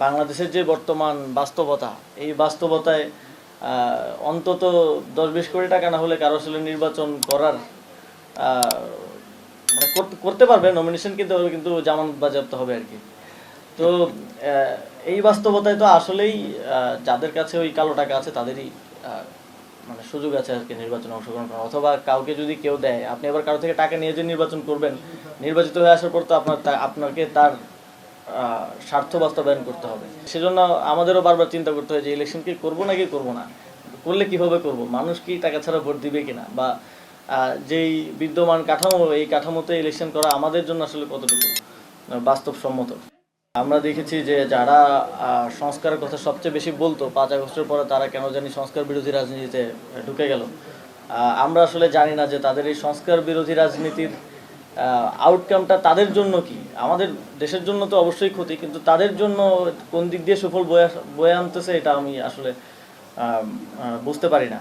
বাংলাদেশের যে বর্তমান বাস্তবতা, এই বাস্তবতায় অন্তত 10-20 কোটি টাকা না হলে কারো আসলে নির্বাচন করার মানে করতে পারবে, নমিনেশন কিনতে পারবে, কিন্তু জামানত বাজেয়াপ্ত হবে আর কি। তো এই বাস্তবতায় তো আসলেই যাদের কাছে ওই কালো টাকা আছে তাদেরই মানে সুযোগ আছে আর কি নির্বাচনে অংশগ্রহণ করার। অথবা কাউকে যদি কেউ দেয়, আপনি আবার কারো থেকে টাকা নিয়ে যে নির্বাচন করবেন, নির্বাচিত হয়ে আসার পর তো আপনাকে তার স্বার্থ বাস্তবায়ন করতে হবে। সেজন্য আমাদেরও বারবার চিন্তা করতে হয় যে ইলেকশন কি করবো নাকি করবো না, করলে কিভাবে করব, মানুষ কি টাকা ছাড়া ভোট দিবে কিনা, বা যেই বিদ্যমান কাঠামো, এই কাঠামোতে ইলেকশন করা আমাদের জন্য আসলে কতটুকু বাস্তবসম্মত। আমরা দেখেছি যে যারা সংস্কারের কথা সবচেয়ে বেশি বলতো 5 আগস্টের পরে, তারা কেন জানি সংস্কার বিরোধী রাজনীতিতে ঢুকে গেল। আমরা আসলে জানি না যে তাদের এই সংস্কার বিরোধী রাজনীতির আউটকামটা তাদের জন্য কি। আমাদের দেশের জন্য তো অবশ্যই ক্ষতি, কিন্তু তাদের জন্য কোন দিক দিয়ে সুফল বয়ে আনতেছে এটা আমি আসলে বুঝতে পারি না।